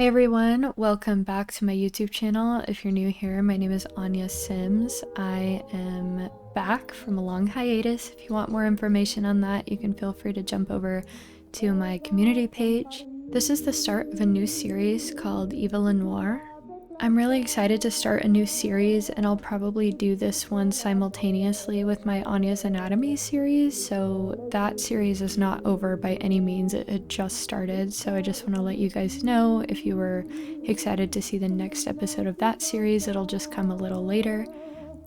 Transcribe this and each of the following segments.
Hey everyone, welcome back to my YouTube channel. If you're new here, my name is Anya Sims. I am back from a long hiatus. If you want more information on that, you can feel free to jump over to my community page. This is the start of a new series called Eva Noire. I'm really excited to start a new series, and I'll probably do this one simultaneously with my Anya's Anatomy series, so that series is not over by any means. It just started, so I just want to let you guys know if you were excited to see the next episode of that series, it'll just come a little later.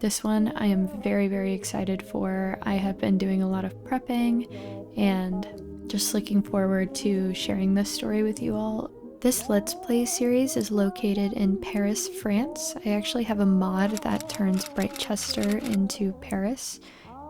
This one I am very, very excited for. I have been doing a lot of prepping and just looking forward to sharing this story with you all. This Let's Play series is located in Paris, France. I actually have a mod that turns Brightchester into Paris,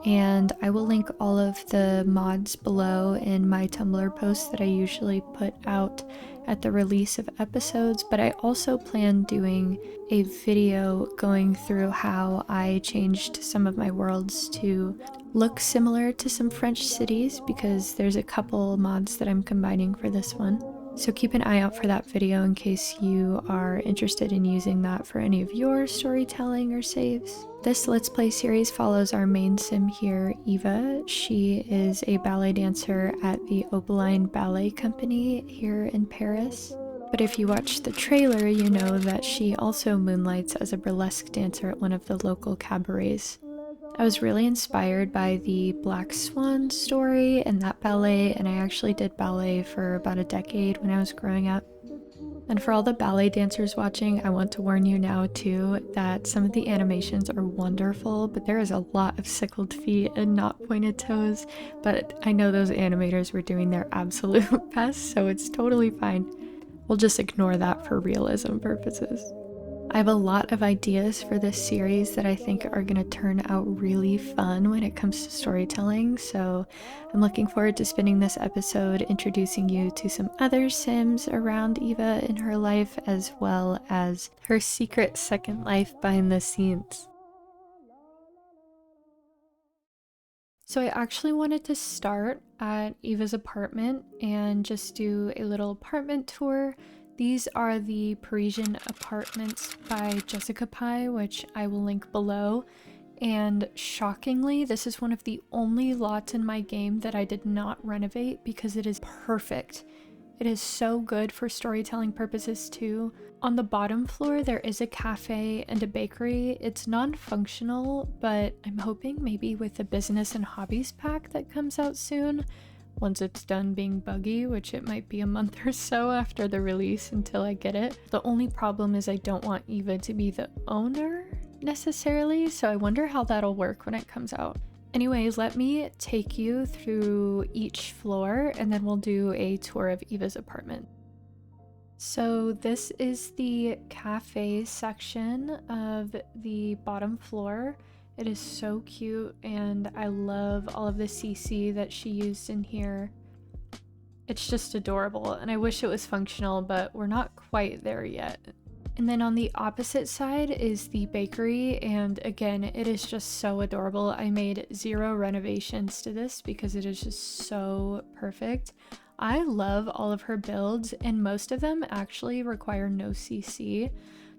and I will link all of the mods below in my Tumblr posts that I usually put out at the release of episodes, but I also plan doing a video going through how I changed some of my worlds to look similar to some French cities, because there's a couple mods that I'm combining for this one. So keep an eye out for that video in case you are interested in using that for any of your storytelling or saves. This Let's Play series follows our main sim here, Eva. She is a ballet dancer at the Opaline Ballet Company here in Paris. But if you watch the trailer, you know that she also moonlights as a burlesque dancer at one of the local cabarets. I was really inspired by the Black Swan story and that ballet, and I actually did ballet for about a decade when I was growing up. And for all the ballet dancers watching, I want to warn you now too that some of the animations are wonderful, but there is a lot of sickled feet and not pointed toes, but I know those animators were doing their absolute best, so it's totally fine. We'll just ignore that for realism purposes. I have a lot of ideas for this series that I think are going to turn out really fun when it comes to storytelling, so I'm looking forward to spending this episode introducing you to some other Sims around Eva in her life, as well as her secret second life behind the scenes. So I actually wanted to start at Eva's apartment and just do a little apartment tour. These are the Parisian apartments by Jessica Pye, which I will link below. And shockingly, this is one of the only lots in my game that I did not renovate because it is perfect. It is so good for storytelling purposes too. On the bottom floor, there is a cafe and a bakery. It's non-functional, but I'm hoping maybe with the business and hobbies pack that comes out soon, once it's done being buggy, which it might be a month or so after the release until I get it. The only problem is I don't want Eva to be the owner necessarily, so I wonder how that'll work when it comes out. Anyways, let me take you through each floor and then we'll do a tour of Eva's apartment. So this is the cafe section of the bottom floor. It is so cute and I love all of the CC that she used in here. It's just adorable and I wish it was functional, but we're not quite there yet. And then on the opposite side is the bakery, and again, it is just so adorable. I made 0 renovations to this because it is just so perfect. I love all of her builds, and most of them actually require no CC.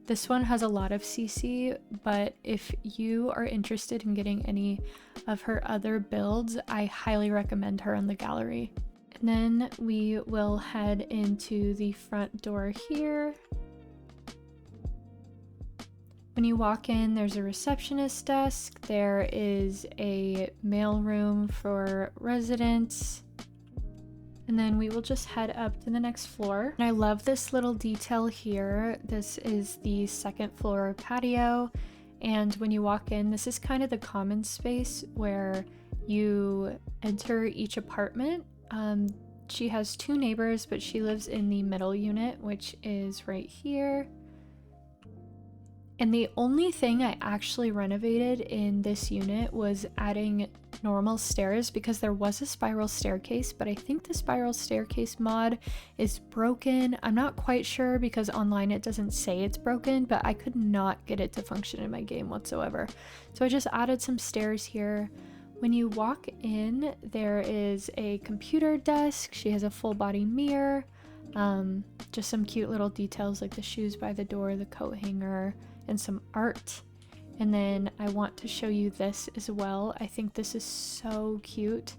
This one has a lot of CC, but if you are interested in getting any of her other builds, I highly recommend her on the gallery. And then we will head into the front door here. When you walk in, there's a receptionist desk, there is a mail room for residents, and then we will just head up to the next floor. And I love this little detail here. This is the second floor patio, and when you walk in, this is kind of the common space where you enter each apartment. She has 2 neighbors, but she lives in the middle unit, which is right here. And the only thing I actually renovated in this unit was adding normal stairs, because there was a spiral staircase, but I think the spiral staircase mod is broken. I'm not quite sure because online it doesn't say it's broken, but I could not get it to function in my game whatsoever. So I just added some stairs here. When you walk in, there is a computer desk. She has a full body mirror. Just some cute little details like the shoes by the door, the coat hanger, and some art. And then I want to show you this as well. I think this is so cute.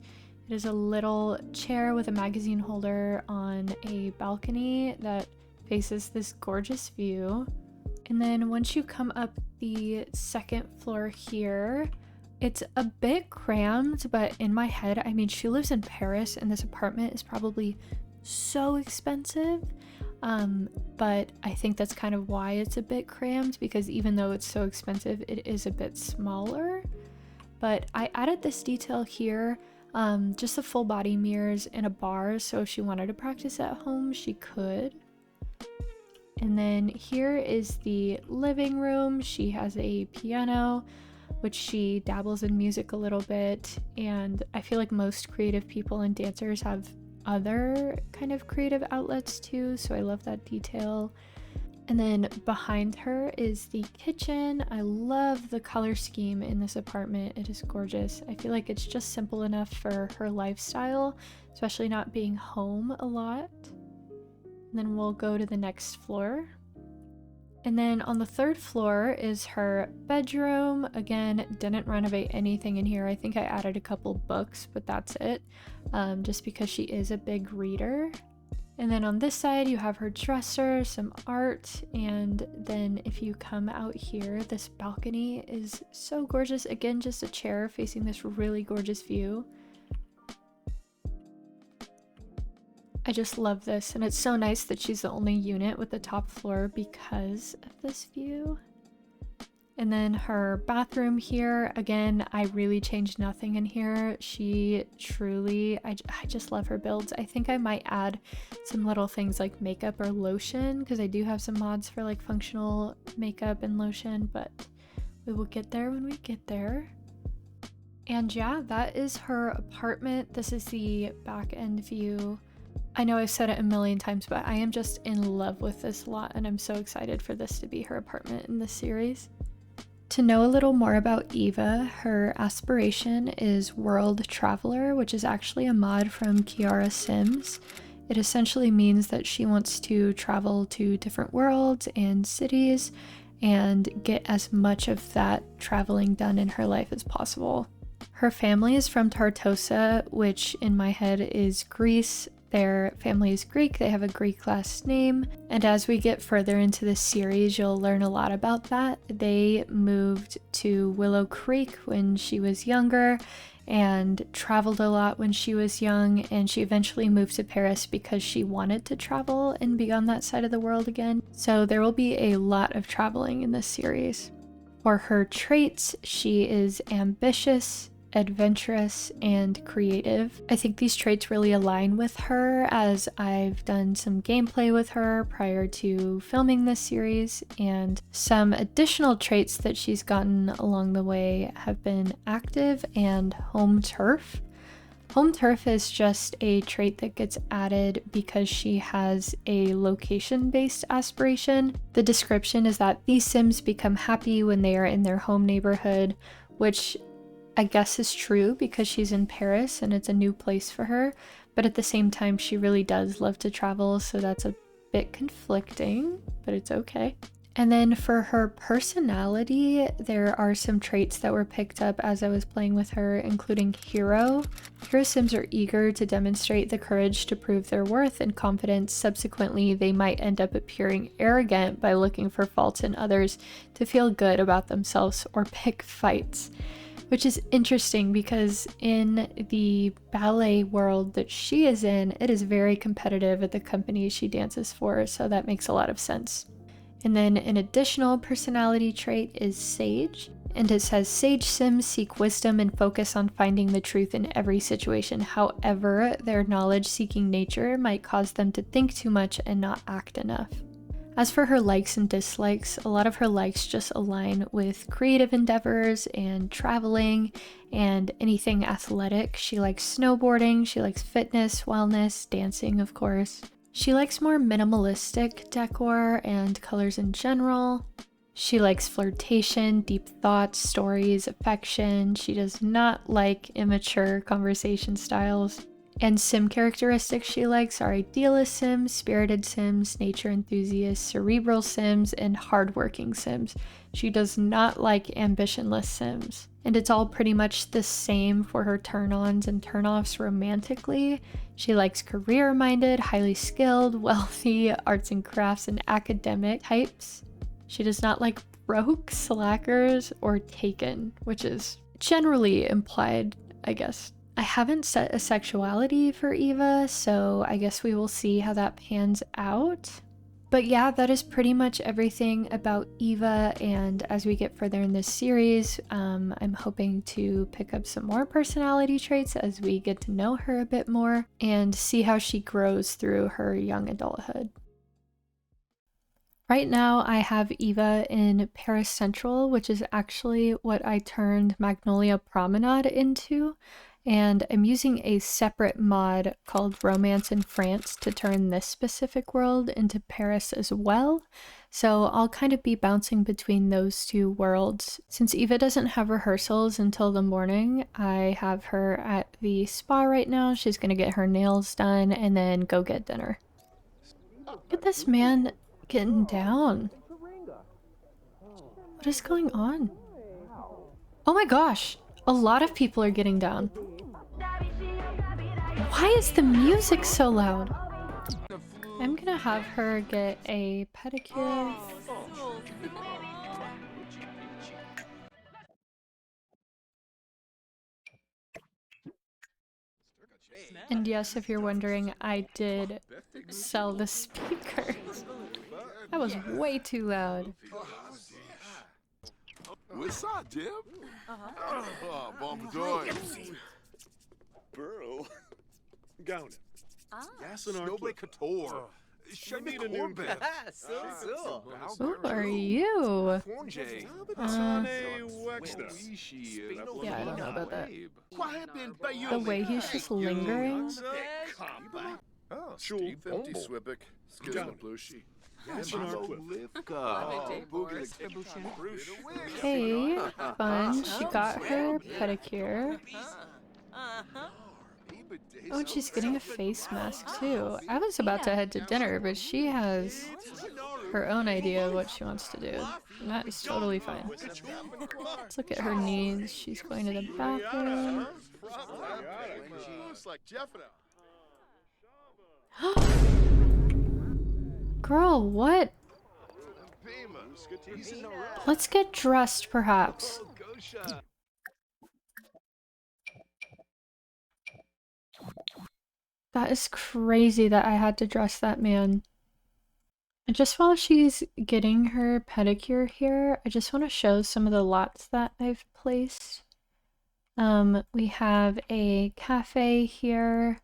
It is a little chair with a magazine holder on a balcony that faces this gorgeous view. And then once you come up the second floor here, it's a bit crammed, but in my head, I mean, she lives in Paris and this apartment is probably so expensive. But I think that's kind of why it's a bit crammed, because even though it's so expensive, it is a bit smaller. But I added this detail here, just the full body mirrors and a bar, so if she wanted to practice at home, she could. And then here is the living room. She has a piano, which she dabbles in music a little bit, and I feel like most creative people and dancers have other kind of creative outlets too, so I love that detail. And then behind her is the kitchen. I love the color scheme in this apartment. It is gorgeous. I feel like it's just simple enough for her lifestyle, especially not being home a lot. And then we'll go to the next floor. And then on the third floor is her bedroom. Again, didn't renovate anything in here. I think I added a couple books, but that's it, just because she is a big reader. And then on this side, you have her dresser, some art, and then if you come out here, this balcony is so gorgeous. Again, just a chair facing this really gorgeous view. I just love this, and it's so nice that she's the only unit with the top floor because of this view. And then her bathroom here, again, I really changed nothing in here. She truly, I just love her builds. I think I might add some little things like makeup or lotion, because I do have some mods for like functional makeup and lotion, but we will get there when we get there. And yeah, that is her apartment. This is the back end view. I know I've said it a million times, but I am just in love with this lot, and I'm so excited for this to be her apartment in this series. To know a little more about Eva, her aspiration is World Traveler, which is actually a mod from Kiara Sims. It essentially means that she wants to travel to different worlds and cities and get as much of that traveling done in her life as possible. Her family is from Tartosa, which in my head is Greece. Their family is Greek, they have a Greek last name, and as we get further into this series, you'll learn a lot about that. They moved to Willow Creek when she was younger and traveled a lot when she was young, and she eventually moved to Paris because she wanted to travel and be on that side of the world again. So there will be a lot of traveling in this series. For her traits, she is ambitious, adventurous, and creative. I think these traits really align with her, as I've done some gameplay with her prior to filming this series, and some additional traits that she's gotten along the way have been active and home turf. Home turf is just a trait that gets added because she has a location-based aspiration. The description is that these Sims become happy when they are in their home neighborhood, which I guess is true because she's in Paris and it's a new place for her, but at the same time she really does love to travel, so that's a bit conflicting, but it's okay. And then for her personality, there are some traits that were picked up as I was playing with her, including hero. Hero Sims are eager to demonstrate the courage to prove their worth and confidence. Subsequently, they might end up appearing arrogant by looking for faults in others to feel good about themselves or pick fights. Which is interesting because in the ballet world that she is in, it is very competitive at the company she dances for, so that makes a lot of sense. And then an additional personality trait is Sage, and it says Sage Sims seek wisdom and focus on finding the truth in every situation. However, their knowledge-seeking nature might cause them to think too much and not act enough. As for her likes and dislikes, a lot of her likes just align with creative endeavors and traveling and anything athletic. She likes snowboarding, she likes fitness, wellness, dancing, of course. She likes more minimalistic decor and colors in general. She likes flirtation, deep thoughts, stories, affection. She does not like immature conversation styles. And sim characteristics she likes are idealist sims, spirited sims, nature enthusiasts, cerebral sims, and hardworking sims. She does not like ambitionless sims. And it's all pretty much the same for her turn-ons and turn-offs romantically. She likes career-minded, highly skilled, wealthy, arts and crafts, and academic types. She does not like broke, slackers, or taken, which is generally implied, I guess. I haven't set a sexuality for Eva, so I guess we will see how that pans out. But yeah, that is pretty much everything about Eva, and as we get further in this series, I'm hoping to pick up some more personality traits as we get to know her a bit more and see how she grows through her young adulthood. Right now I have Eva in Paris Central, which is actually what I turned Magnolia Promenade into. And I'm using a separate mod called Romance in France to turn this specific world into Paris as well. So I'll kind of be bouncing between those two worlds. Since Eva doesn't have rehearsals until the morning, I have her at the spa right now. She's gonna get her nails done and then go get dinner. Look at this man getting down. What is going on? Oh my gosh, a lot of people are getting down. Why is the music so loud? I'm gonna have her get a pedicure. And yes, if you're wondering, I did sell the speakers. That was way too loud. What's up, Jim? Oh, bon Burl. Gown. Yasin Noble Couture. Show me the new bed. Who are you? Yeah, I don't know about that. The way he's just lingering. Hey, fun. She got her pedicure. Oh, and she's getting a face mask too. I was about to head to dinner, but she has her own idea of what she wants to do. And that is totally fine. Let's look at her needs. She's going to the bathroom. Girl, what? Let's get dressed, perhaps. That is crazy that I had to dress that man. And just while she's getting her pedicure here, I just want to show some of the lots that I've placed. We have a cafe here.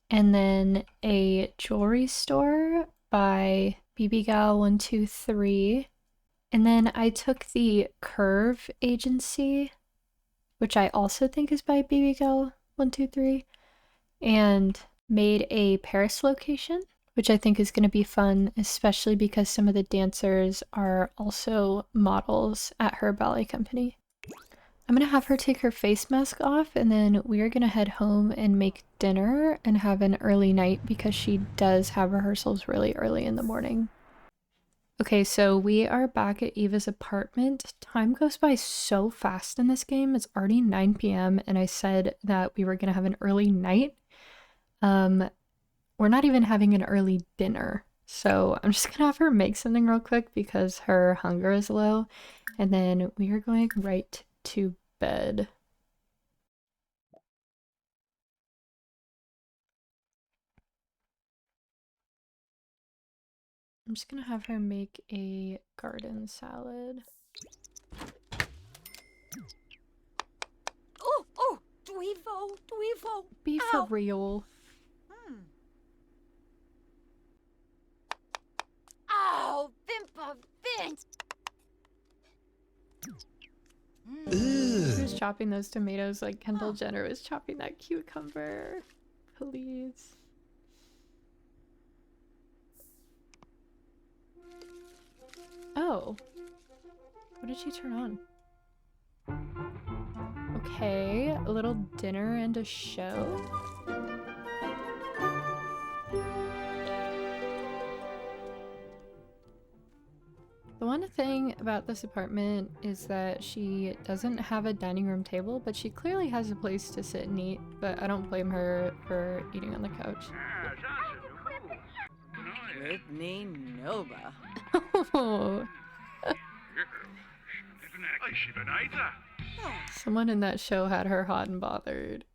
And then a jewelry store by BBGal123. And then I took the Curve agency, which I also think is by BBGal123, and made a Paris location, which I think is going to be fun, especially because some of the dancers are also models at her ballet company. I'm gonna have her take her face mask off, and then we're gonna head home and make dinner and have an early night because she does have rehearsals really early in the morning. Okay, so we are back at Eva's apartment. Time goes by so fast in this game. It's already 9 p.m. and I said that we were gonna have an early night. We're not even having an early dinner. So I'm just gonna have her make something real quick because her hunger is low, and then we are going right to bed. I'm just gonna have her make a garden salad. Oh, Dweevo. Be for real. Ow, Vimpa, Vint. Who's chopping those tomatoes like Kendall Jenner was chopping that cucumber? Please. Oh. What did she turn on? Okay, a little dinner and a show. The one thing about this apartment is that she doesn't have a dining room table, but she clearly has a place to sit and eat, but I don't blame her for eating on the couch. Scrutiny Nova. Oh. Someone in that show had her hot and bothered.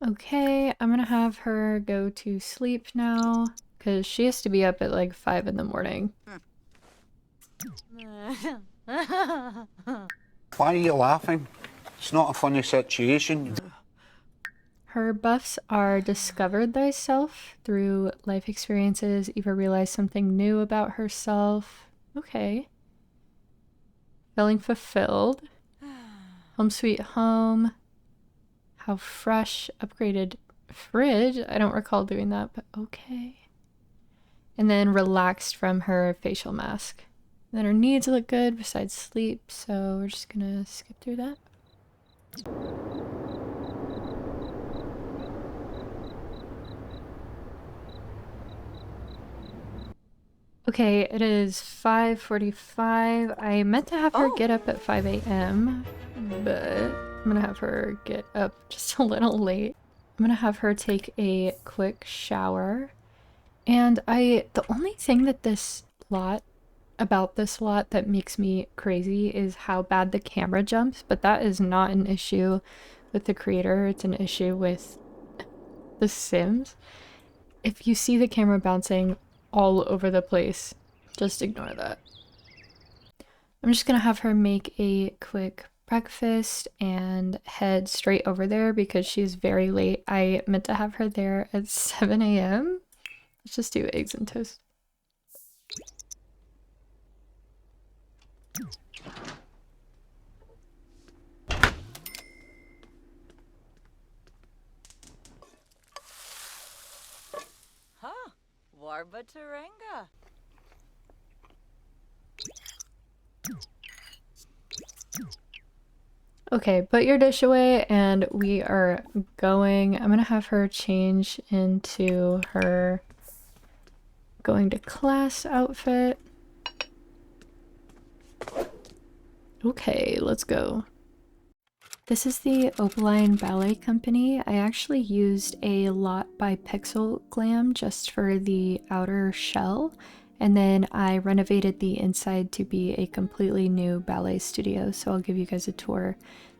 Okay, I'm gonna have her go to sleep now, because she has to be up at like 5 in the morning. Why are you laughing? It's not a funny situation. Her buffs are discovered thyself through life experiences, Eva realized something new about herself. Okay. Feeling fulfilled. Home sweet home. How fresh. Upgraded fridge. I don't recall doing that, but okay. And then relaxed from her facial mask. And then her needs look good besides sleep, so we're just gonna skip through that. Okay, it is 5:45. I meant to have her get up at 5 a.m., but I'm gonna have her get up just a little late. I'm gonna have her take a quick shower. And the only thing that about this lot that makes me crazy is how bad the camera jumps, but that is not an issue with the creator, it's an issue with The Sims. If you see the camera bouncing all over the place, just ignore that. I'm just gonna have her make a quick breakfast and head straight over there because she's very late. I meant to have her there at 7 a.m. Let's just do eggs and toast. Huh. Warba Taranga. Okay, put your dish away and we are going. I'm gonna have her change into her going to class outfit. Okay, let's go. This is the Opaline Ballet Company. I actually used a lot by Pixel Glam just for the outer shell, and then I renovated the inside to be a completely new ballet studio, so I'll give you guys a tour.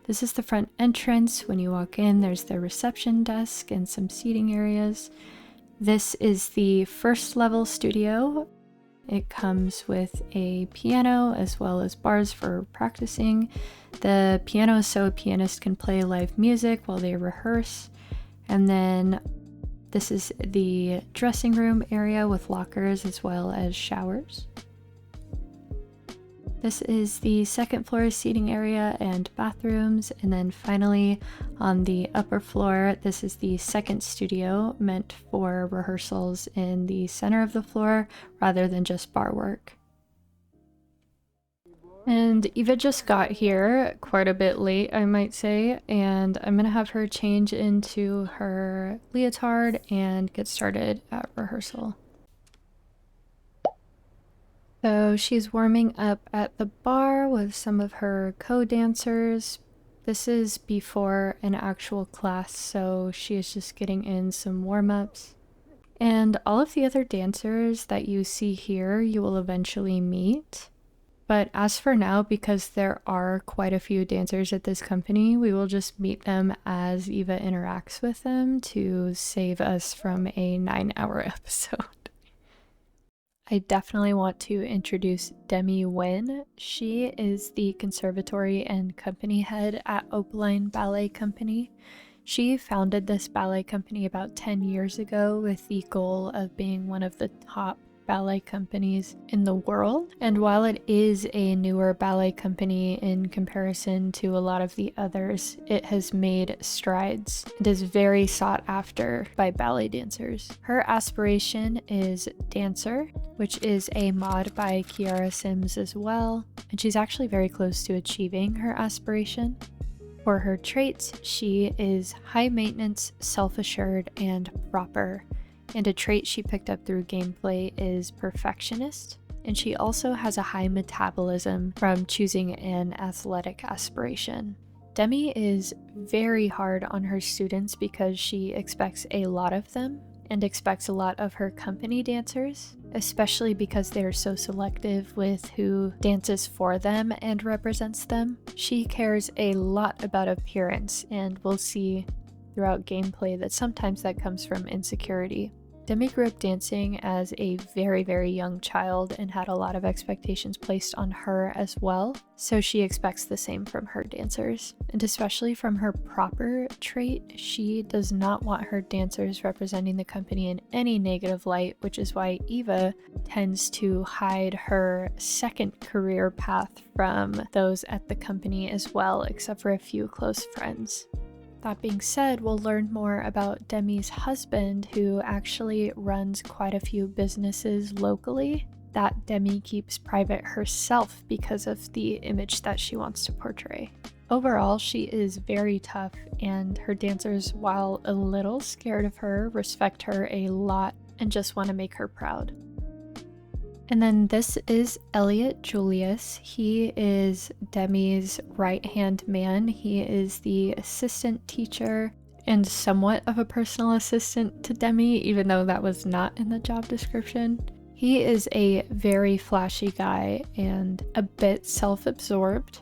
This is the front entrance. When you walk in, there's the reception desk and some seating areas. This is the first level studio. It comes with a piano as well as bars for practicing. The piano is so a pianist can play live music while they rehearse. And then this is the dressing room area with lockers as well as showers. This is the second floor seating area and bathrooms. And then finally on the upper floor, this is the second studio meant for rehearsals in the center of the floor rather than just bar work. And Eva just got here quite a bit late, I might say, and I'm gonna have her change into her leotard and get started at rehearsal. So she's warming up at the bar with some of her co-dancers. This is before an actual class, so she is just getting in some warm-ups. And all of the other dancers that you see here, you will eventually meet. But as for now, because there are quite a few dancers at this company, we will just meet them as Eva interacts with them to save us from a 9-hour episode. I definitely want to introduce Demi Nguyen. She is the conservatory and company head at Opaline Ballet Company. She founded this ballet company about 10 years ago with the goal of being one of the top ballet companies in the world. And while it is a newer ballet company in comparison to a lot of the others, it has made strides. It is very sought after by ballet dancers. Her aspiration is dancer, which is a mod by Kiara Sims as well, and she's actually very close to achieving her aspiration. For her traits, she is high maintenance, self-assured, and proper. And a trait she picked up through gameplay is perfectionist. And she also has a high metabolism from choosing an athletic aspiration. Demi is very hard on her students because she expects a lot of them and expects a lot of her company dancers, especially because they are so selective with who dances for them and represents them. She cares a lot about appearance, and we'll see throughout gameplay that sometimes that comes from insecurity. Demi grew up dancing as a very, very young child and had a lot of expectations placed on her as well, so she expects the same from her dancers. And especially from her proper trait, she does not want her dancers representing the company in any negative light, which is why Eva tends to hide her second career path from those at the company as well, except for a few close friends. That being said, we'll learn more about Demi's husband, who actually runs quite a few businesses locally that Demi keeps private herself because of the image that she wants to portray. Overall, she is very tough, and her dancers, while a little scared of her, respect her a lot and just want to make her proud. And then this is Elliot Julius. He is Demi's right-hand man. He is the assistant teacher and somewhat of a personal assistant to Demi, even though that was not in the job description. He is a very flashy guy and a bit self-absorbed.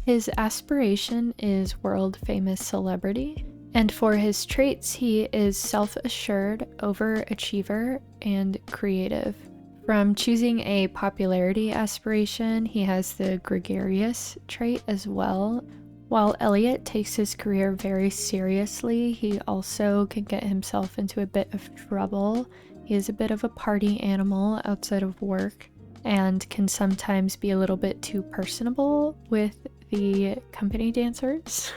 His aspiration is world-famous celebrity. And for his traits, he is self-assured, overachiever, and creative. From choosing a popularity aspiration, he has the gregarious trait as well. While Elliot takes his career very seriously, he also can get himself into a bit of trouble. He is a bit of a party animal outside of work and can sometimes be a little bit too personable with the company dancers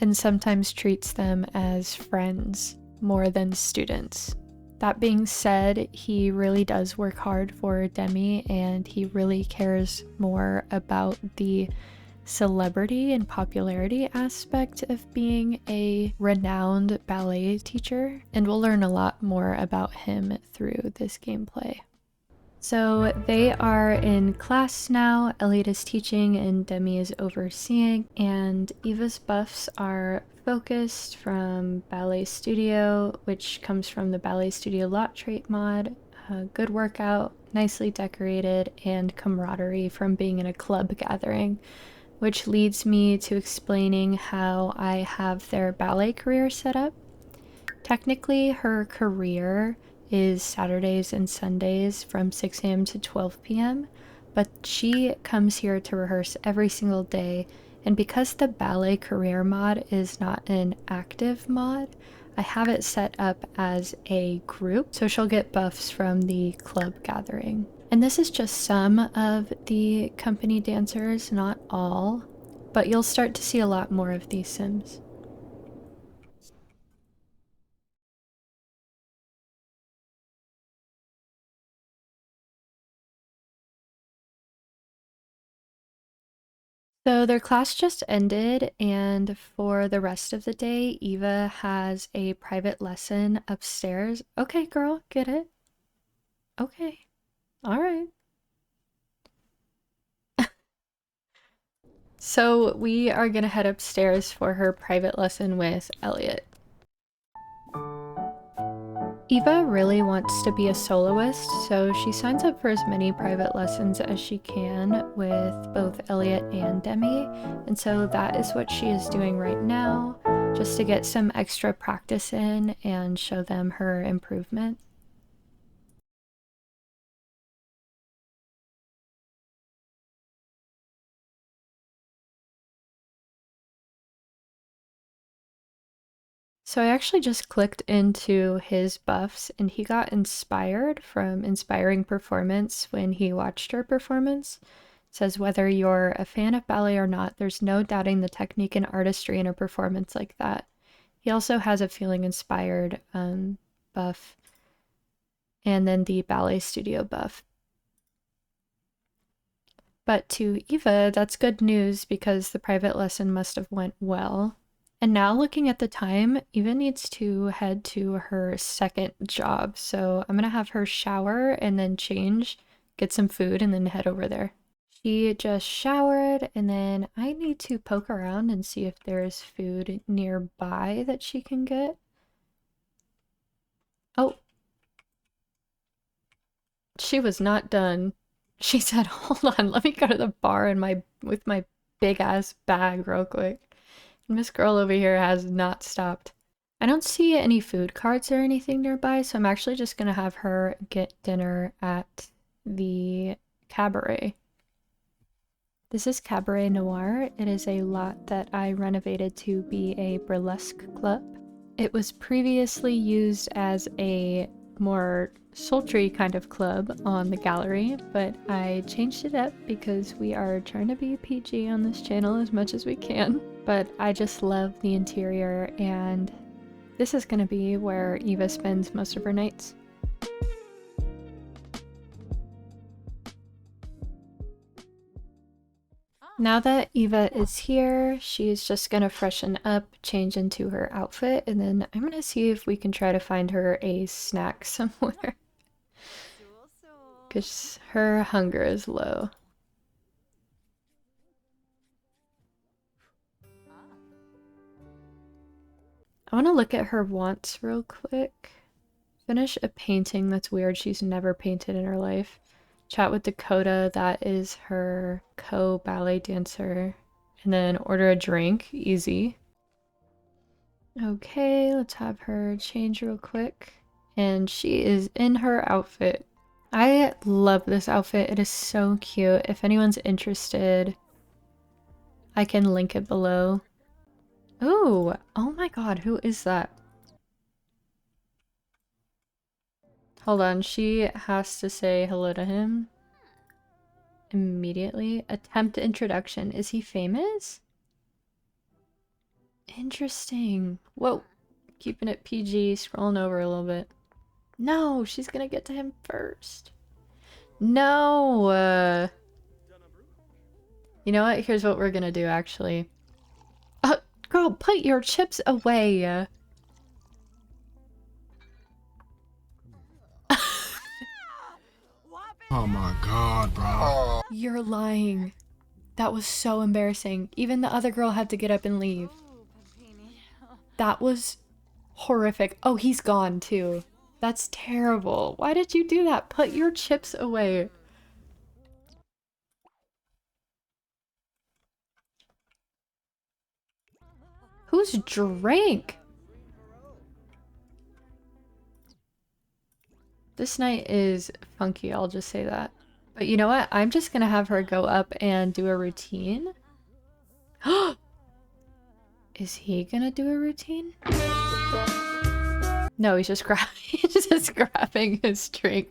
and sometimes treats them as friends more than students. That being said, he really does work hard for Demi, and he really cares more about the celebrity and popularity aspect of being a renowned ballet teacher, and we'll learn a lot more about him through this gameplay. So they are in class now. Elliot is teaching and Demi is overseeing, and Eva's buffs are focused from Ballet Studio, which comes from the Ballet Studio lot trait mod, good workout, nicely decorated, and camaraderie from being in a club gathering, which leads me to explaining how I have their ballet career set up. Technically, her career is Saturdays and Sundays from 6 a.m. to 12 p.m., but she comes here to rehearse every single day, and because the ballet career mod is not an active mod, I have it set up as a group, so she'll get buffs from the club gathering. And this is just some of the company dancers, not all, but you'll start to see a lot more of these Sims. So their class just ended, and for the rest of the day, Eva has a private lesson upstairs. Okay, girl, get it? Okay. All right. So we are gonna head upstairs for her private lesson with Elliot. Eva really wants to be a soloist, so she signs up for as many private lessons as she can with both Elliot and Demi, and so that is what she is doing right now, just to get some extra practice in and show them her improvement. So I actually just clicked into his buffs and he got inspired from Inspiring Performance when he watched her performance. It says whether you're a fan of ballet or not, there's no doubting the technique and artistry in a performance like that. He also has a feeling inspired buff and then the ballet studio buff. But to Eva, that's good news because the private lesson must have went well. And now looking at the time, Eva needs to head to her second job. So I'm gonna have her shower and then change, get some food, and then head over there. She just showered, and then I need to poke around and see if there's food nearby that she can get. Oh. She was not done. She said, hold on, let me go to the bar with my big ass bag real quick. And this girl over here has not stopped. I don't see any food carts or anything nearby, so I'm actually just gonna have her get dinner at the cabaret. This is Cabaret Noire. It is a lot that I renovated to be a burlesque club. It was previously used as a more sultry kind of club on the gallery, but I changed it up because we are trying to be PG on this channel as much as we can. But I just love the interior, and this is going to be where Eva spends most of her nights. Now that Eva is here, she's just gonna freshen up, change into her outfit, and then I'm gonna see if we can try to find her a snack somewhere. Because her hunger is low. I want to look at her wants real quick. Finish a painting that's weird she's never painted in her life. Chat with Dakota, that is her co-ballet dancer. And then order a drink, easy. Okay, let's have her change real quick. And she is in her outfit. I love this outfit, it is so cute. If anyone's interested, I can link it below. Ooh, oh my god, who is that? Hold on, she has to say hello to him immediately. Attempt introduction. Is he famous? Interesting. Whoa. Keeping it PG, scrolling over a little bit. No, she's gonna get to him first. No! You know what? Here's what we're gonna do, actually. Girl, put your chips away! Oh my god, bro. You're lying. That was so embarrassing. Even the other girl had to get up and leave. That was horrific. Oh, he's gone too. That's terrible. Why did you do that? Put your chips away. Who's drank? This night is funky, I'll just say that. But you know what? I'm just gonna have her go up and do a routine. Is he gonna do a routine? No, he's just grabbing his drink.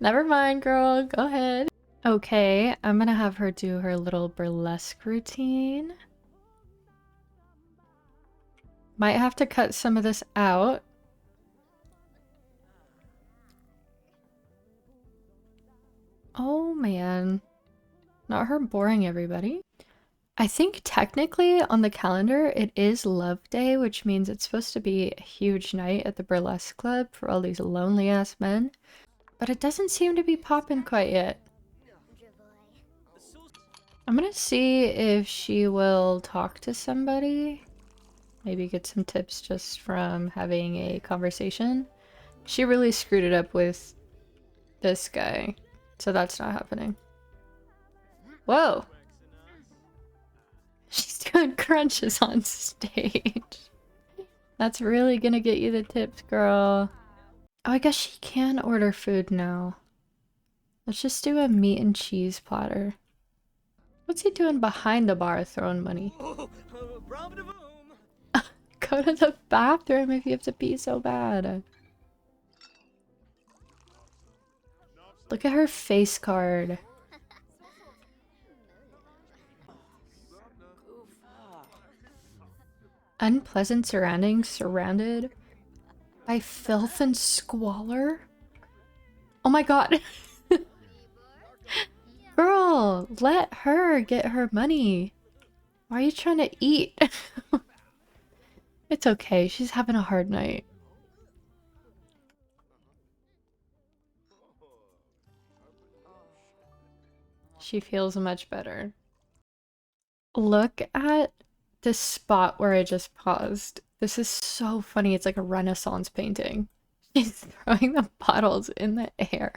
Never mind, girl. Go ahead. Okay, I'm gonna have her do her little burlesque routine. Might have to cut some of this out. Oh man. Not her boring everybody. I think technically on the calendar it is Love Day, which means it's supposed to be a huge night at the burlesque club for all these lonely ass men. But it doesn't seem to be popping quite yet. I'm gonna see if she will talk to somebody. Maybe get some tips just from having a conversation. She really screwed it up with this guy. So that's not happening. Whoa! She's doing crunches on stage. That's really gonna get you the tips, girl. Oh, I guess she can order food now. Let's just do a meat and cheese platter. What's he doing behind the bar throwing money? Go to the bathroom if you have to pee so bad. Look at her face card. Unpleasant surroundings, surrounded by filth and squalor? Oh my god. Girl, let her get her money. Why are you trying to eat? It's okay, she's having a hard night. She feels much better. Look at this spot where I just paused. This is so funny. It's like a Renaissance painting. She's throwing the bottles in the air.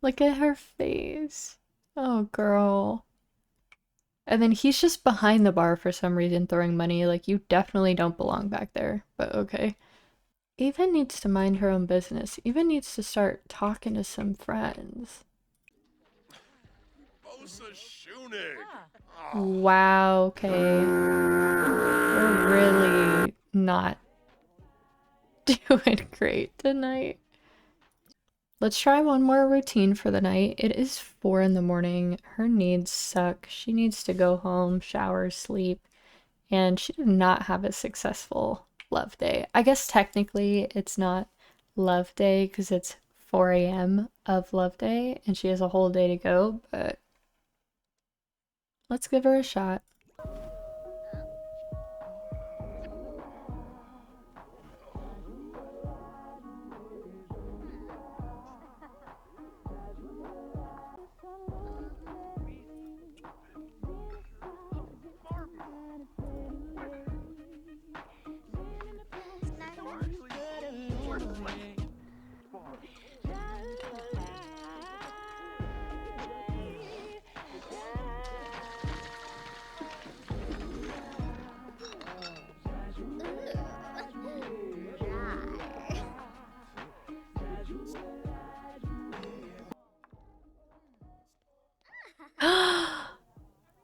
Look at her face. Oh, girl. And then he's just behind the bar for some reason throwing money. Like, you definitely don't belong back there. But okay. Eva needs to mind her own business. Eva needs to start talking to some friends. Wow, okay. We're really not doing great tonight. Let's try one more routine for the night. It is 4 in the morning. Her needs suck. She needs to go home, shower, sleep, and she did not have a successful love day. I guess technically it's not love day because it's 4 a.m. of love day and she has a whole day to go, but let's give her a shot.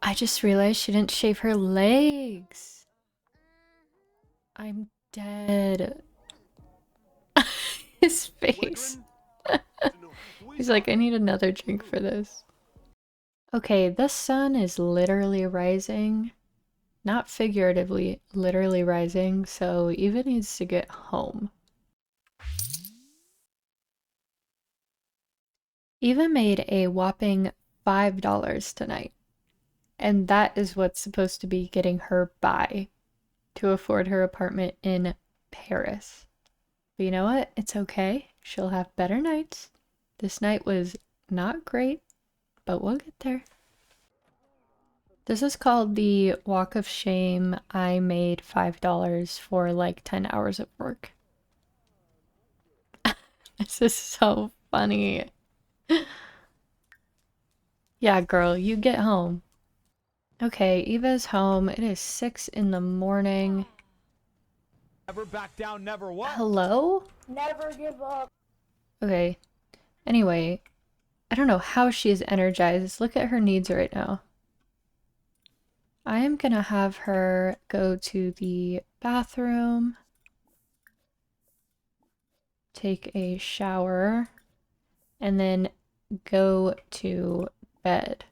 I just realized she didn't shave her legs. I'm dead. His face. He's like, I need another drink for this. Okay, the sun is literally rising. Not figuratively, literally rising, so Eva needs to get home. Eva made a whopping $5 tonight. And that is what's supposed to be getting her by to afford her apartment in Paris. But you know what? It's okay. She'll have better nights. This night was not great, but we'll get there. This is called the Walk of Shame. I made $5 for like 10 hours of work. This is so funny. Yeah, girl, you get home. Okay, Eva's home. It is 6 in the morning. Never back down, never what? Hello? Never give up. Okay. Anyway, I don't know how she is energized. Look at her needs right now. I am gonna have her go to the bathroom, take a shower, and then go to bed.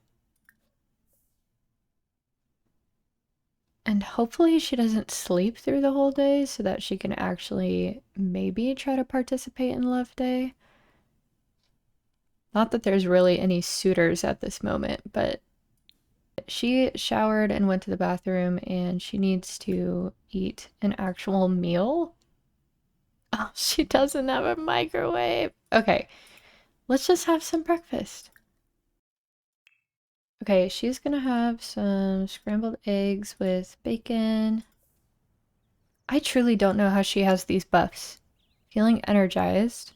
And hopefully she doesn't sleep through the whole day so that she can actually maybe try to participate in Love Day. Not that there's really any suitors at this moment, but she showered and went to the bathroom and she needs to eat an actual meal. Oh, she doesn't have a microwave. Okay, let's just have some breakfast. Okay, she's gonna have some scrambled eggs with bacon. I truly don't know how she has these buffs. Feeling energized.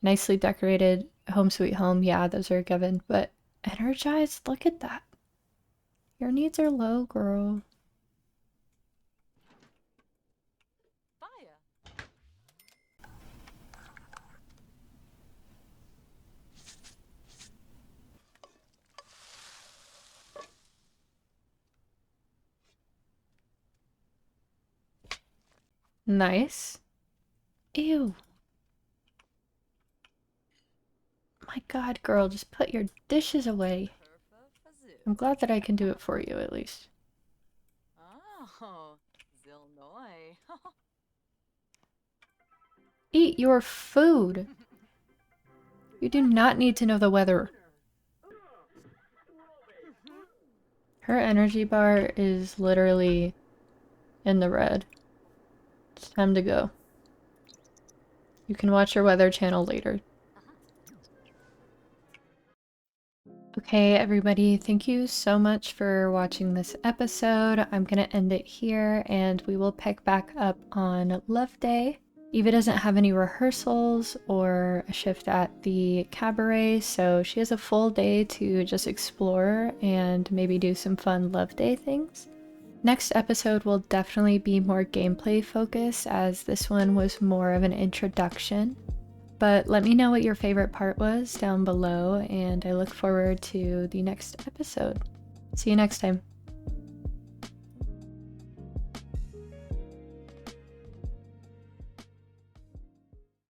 Nicely decorated. Home sweet home. Yeah, those are a given. But energized? Look at that. Your needs are low, girl. Nice. Ew. My god, girl, just put your dishes away. I'm glad that I can do it for you, at least. Oh, Zilnoy. Eat your food! You do not need to know the weather. Her energy bar is literally in the red. It's time to go. You can watch your weather channel later. Okay, everybody, thank you so much for watching this episode. I'm gonna end it here, and we will pick back up on Love Day. Eva doesn't have any rehearsals or a shift at the cabaret, so she has a full day to just explore and maybe do some fun Love Day things. Next episode will definitely be more gameplay focused, as this one was more of an introduction. But let me know what your favorite part was down below, and I look forward to the next episode. See you next time.